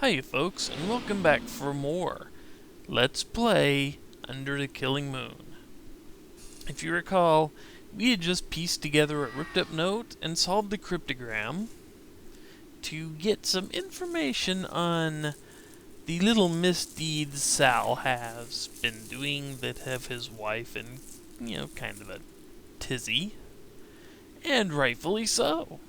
Hiya folks, and welcome back for more Let's Play Under the Killing Moon. If you recall, we had just pieced together a ripped up note and solved the cryptogram to get some information on the little misdeeds Sal has been doing that have his wife in, kind of a tizzy. And rightfully so.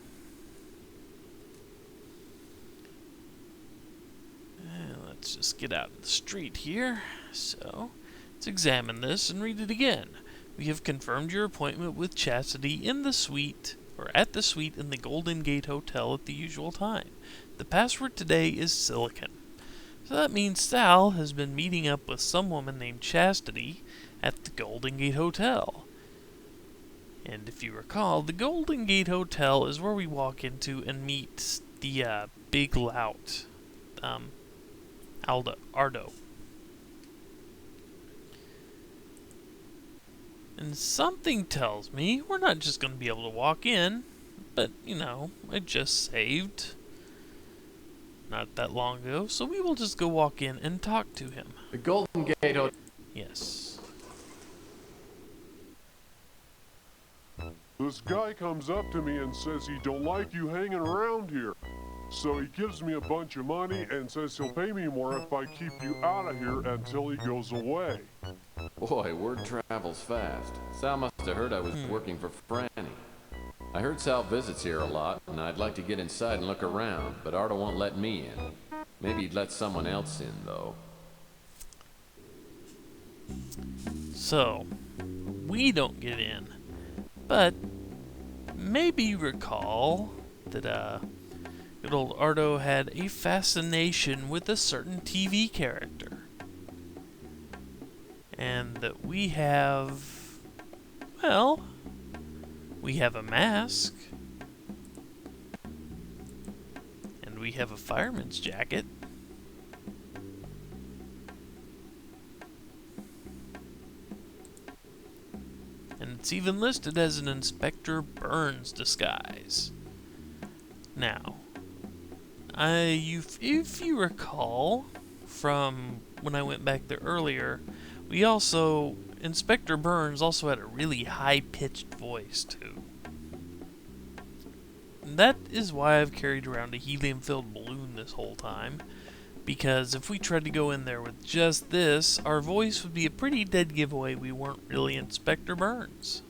Let's just get out of the street here. So, let's examine this and read it again. We have confirmed your appointment with Chastity in the suite, or at the suite in the Golden Gate Hotel at the usual time. The password today is Silicon. So that means Sal has been meeting up with some woman named Chastity at the Golden Gate Hotel. And if you recall, the Golden Gate Hotel is where we walk into and meet the big lout, Ardo. And something tells me we're not just going to be able to walk in, but, I just saved not that long ago, so we will just go walk in and talk to him. The Golden Gate Hotel. Yes. This guy comes up to me and says he don't like you hanging around here. So he gives me a bunch of money and says he'll pay me more if I keep you out of here until he goes away. Boy, word travels fast. Sal must have heard I was working for Franny. I heard Sal visits here a lot, and I'd like to get inside and look around, but Ardo won't let me in. Maybe he'd let someone else in, though. So, we don't get in. But, maybe you recall that, good old Ardo had a fascination with a certain TV character. And that we have, we have a mask. And we have a fireman's jacket. And it's even listed as an Inspector Burns disguise. Now, if you recall from when I went back there earlier, Inspector Burns also had a really high-pitched voice too. And that is why I've carried around a helium-filled balloon this whole time. Because if we tried to go in there with just this, our voice would be a pretty dead giveaway we weren't really Inspector Burns.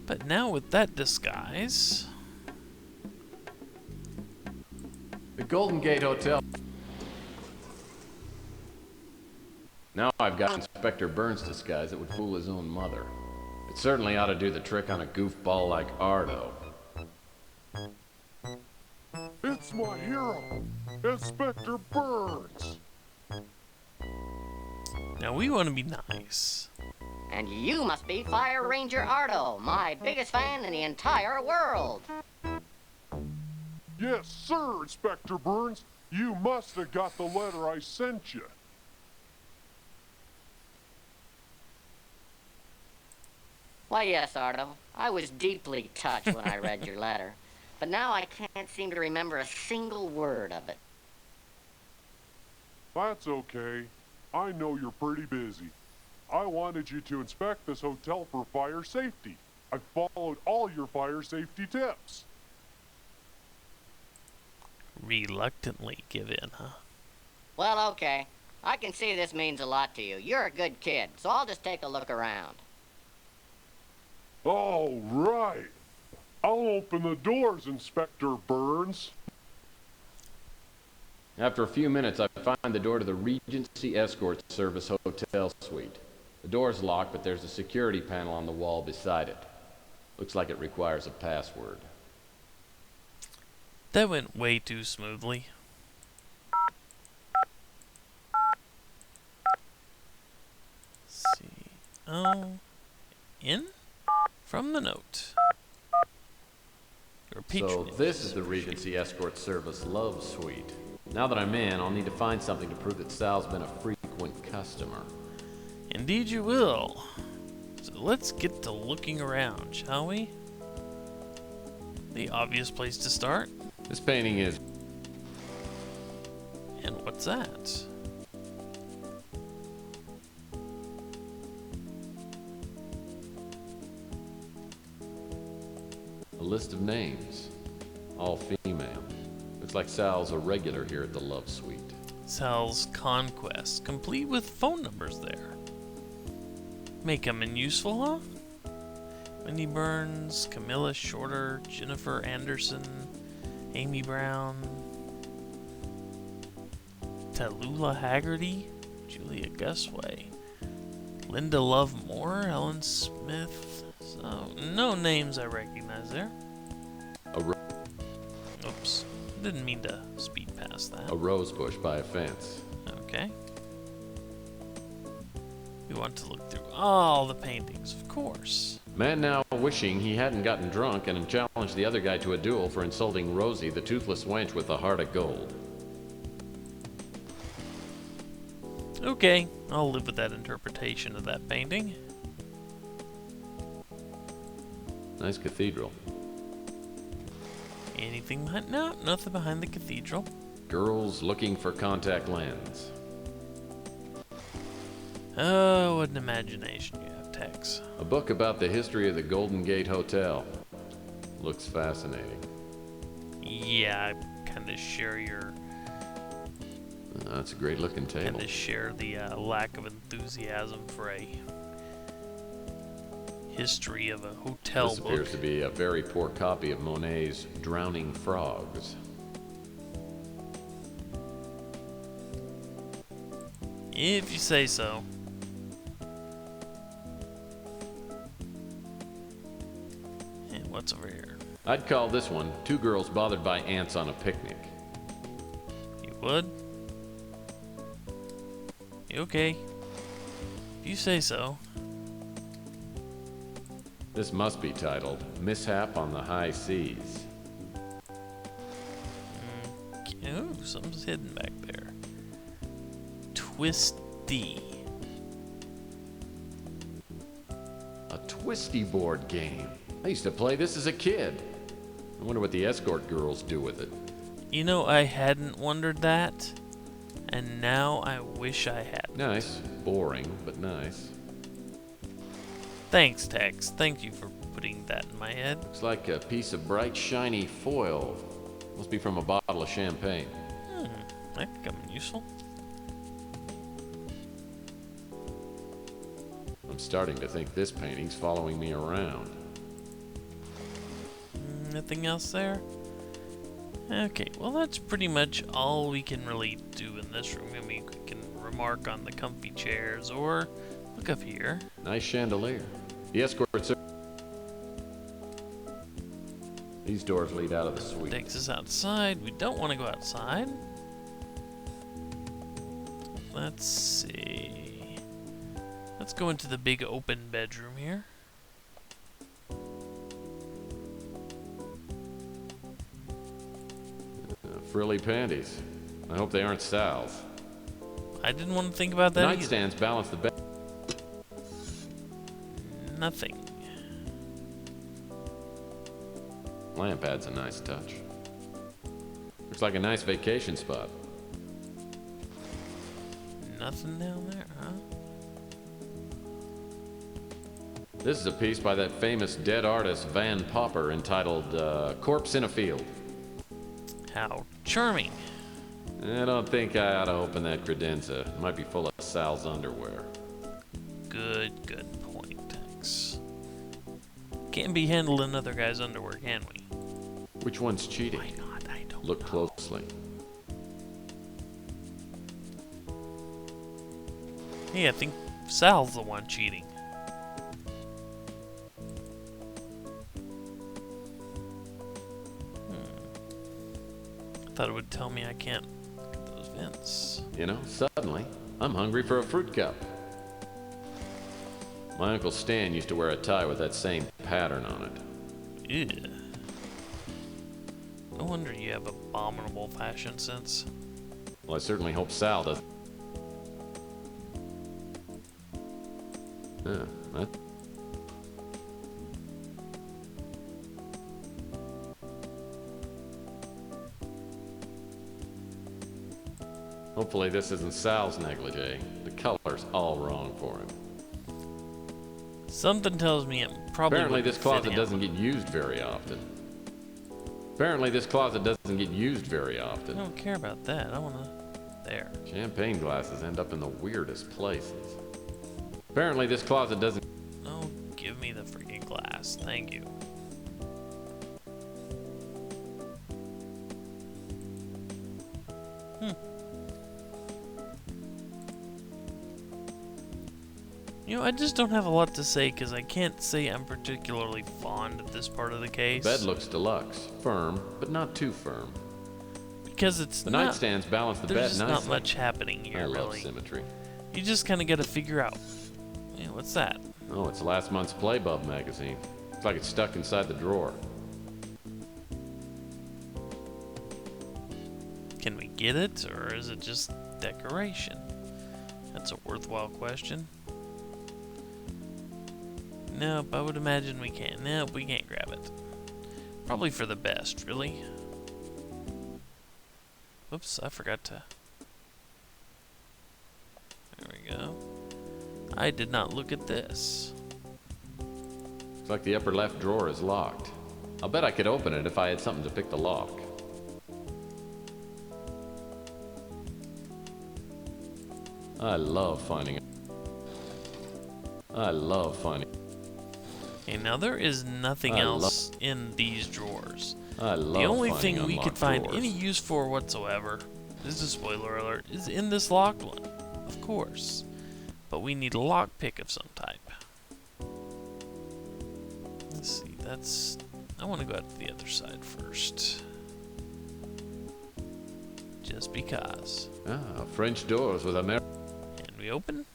But now with that disguise... The Golden Gate Hotel. Now I've got Inspector Burns' disguise that would fool his own mother. It certainly ought to do the trick on a goofball like Ardo. It's my hero, Inspector Burns. Now we want to be nice. And you must be Fire Ranger Ardo, my biggest fan in the entire world. Yes, sir, Inspector Burns. You must have got the letter I sent you. Why, yes, Ardo. I was deeply touched when I read your letter. But now I can't seem to remember a single word of it. That's okay. I know you're pretty busy. I wanted you to inspect this hotel for fire safety. I followed all your fire safety tips. Reluctantly give in, huh? Well, okay. I can see this means a lot to you. You're a good kid, so I'll just take a look around. All right. I'll open the doors, Inspector Burns. After a few minutes, I find the door to the Regency Escort Service Hotel Suite. The door's locked, but there's a security panel on the wall beside it. Looks like it requires a password. That went way too smoothly. Let's see. Oh, in? From the note. Your So this is the Regency Escort Service Love Suite. Now that I'm in, I'll need to find something to prove that Sal's been a frequent customer. Indeed you will. So let's get to looking around, shall we? The obvious place to start. This painting is... And what's that? A list of names, all female. Looks like Sal's a regular here at the Love Suite. Sal's Conquest, complete with phone numbers there. May come in useful, huh? Wendy Burns, Camilla Shorter, Jennifer Anderson, Amy Brown, Tallulah Haggerty, Julia Gusway, Linda Love Moore, Ellen Smith. So, no names I recognize there. Oops, didn't mean to speed past that. A rose bush by a fence. Okay. We want to look through all the paintings, of course. Man now wishing he hadn't gotten drunk and challenged the other guy to a duel for insulting Rosie, the toothless wench with the heart of gold. Okay, I'll live with that interpretation of that painting. Nice cathedral. Anything behind? No, nothing behind the cathedral. Girls looking for contact lens. Oh, what an imagination you have, Tex. A book about the history of the Golden Gate Hotel. Looks fascinating. Yeah, I kind of share your... That's a great looking table. Kind of share the lack of enthusiasm for a history of a hotel This book. appears to be a very poor copy of Monet's Drowning Frogs. If you say so. And what's over here? I'd call this one Two Girls Bothered by Ants on a Picnic. You would? Okay. If you say so. This must be titled Mishap on the High Seas. Oh, something's hidden back there. Twisty. A twisty board game. I used to play this as a kid. I wonder what the escort girls do with it. You know, I hadn't wondered that. And now I wish I had. Nice. Boring, but nice. Thanks, Tex. Thank you for putting that in my head. Looks like a piece of bright, shiny foil. Must be from a bottle of champagne. That could come in useful. I'm starting to think this painting's following me around. Nothing else there? Okay, well that's pretty much all we can really do in this room. I mean, we can remark on the comfy chairs or look up here. Nice chandelier. The escorts are... These doors lead out of the suite. Takes us outside. We don't want to go outside. Let's see. Let's go into the big open bedroom here. Frilly panties. I hope they aren't Sal's. I didn't want to think about that either. Nightstands balance the bed. Nothing. Lamp adds a nice touch. Looks like a nice vacation spot. Nothing down there, huh? This is a piece by that famous dead artist Van Popper entitled Corpse in a Field. How charming. I don't think I ought to open that credenza. It might be full of Sal's underwear. Good point, Tex. Can't be handling another guy's underwear, can we? Which one's cheating? Why not? I don't Look know. closely. Hey, I think Sal's the one cheating. I thought it would tell me I can't look at those vents. You know, suddenly, I'm hungry for a fruit cup. My Uncle Stan used to wear a tie with that same pattern on it. Ew. No wonder you have abominable fashion sense. Well, I certainly hope Sal does. Yeah, that... Hopefully this isn't Sal's negligee. The color's all wrong for him. Something tells me it probably Apparently wouldn't this closet fit him. doesn't get used very often. Apparently this closet doesn't get used very I often. don't care about that. I wanna... There. Champagne glasses end up in the weirdest places. Apparently this closet doesn't... Oh, give me the freaking glass. Thank you. You know, I just don't have a lot to say because I can't say I'm particularly fond of this part of the case. Bed looks deluxe. Firm, but not too firm. Because it's The not... nightstands balance the bed There's just nicely. not much happening here, I love really. symmetry. You just kind of got to figure out. Yeah, what's that? Oh, it's last month's Playbub magazine. Looks like it's stuck inside the drawer. Can we get it, or is it just decoration? That's a worthwhile question. Nope, I would imagine we can't. Nope, we can't grab it. Probably for the best, really. Whoops, I forgot to... There we go. I did not look at this. Looks like the upper left drawer is locked. I'll bet I could open it if I had something to pick the lock. I love finding... Okay, now there is nothing else in these drawers. I love The only finding thing we could unlocked find drawers. any use for whatsoever, this is a spoiler alert, is in this locked one. Of course. But we need a lockpick of some type. Let's see, that's... I want to go out to the other side first. Just because. Ah, French doors with a And we open?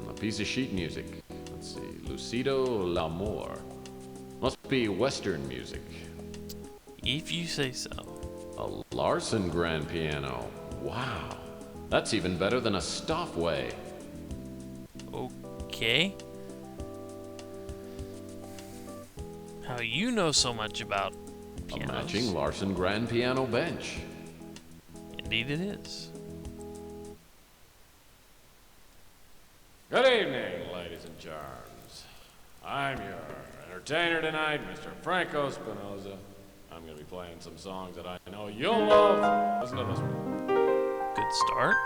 a piece of sheet music. Let's see, Lucido L'Amour. Must be Western music. If you say so. A Larson grand piano. Wow. That's even better than a Stoffway. Okay. How you know so much about pianos? A matching Larson grand piano bench. Indeed it is. Good evening, ladies and charms. I'm your entertainer tonight, Mr. Franco Spinoza. I'm going to be playing some songs that I know you'll love. Listen to this one. Good start.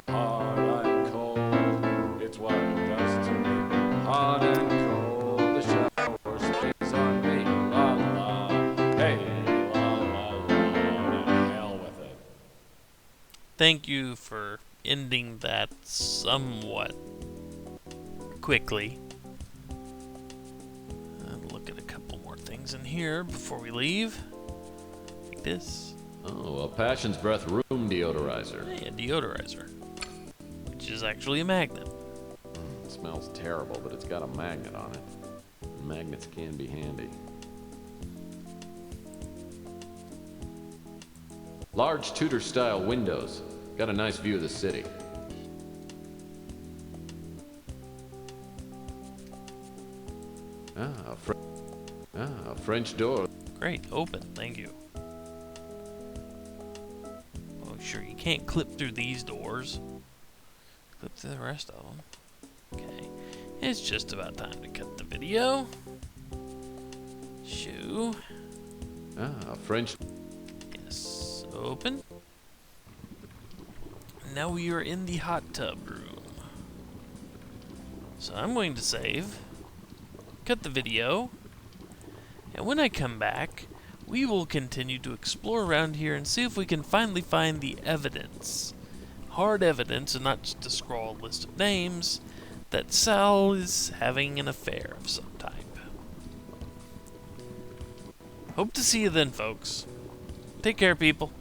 Hot and cold, it's what it does to me. Hot and cold, the shower stays on me. La la, hey, la la la, to hell with it. Thank you for ending that somewhat quickly. I'll look at a couple more things in here before we leave. Like this. Oh, a Passion's Breath room deodorizer. Hey, a deodorizer. Which is actually a magnet. It smells terrible, but it's got a magnet on it. Magnets can be handy. Large Tudor-style windows. Got a nice view of the city. Ah, French door. Great, open, thank you. Oh, sure, you can't clip through these doors. Clip through the rest of them. Okay, it's just about time to cut the video. Shoo. Ah, French. Yes, open. Now we are in the hot tub room. So I'm going to save, cut the video, and when I come back, we will continue to explore around here and see if we can finally find the evidence, hard evidence and not just a scrawled list of names, that Sal is having an affair of some type. Hope to see you then, folks. Take care, people.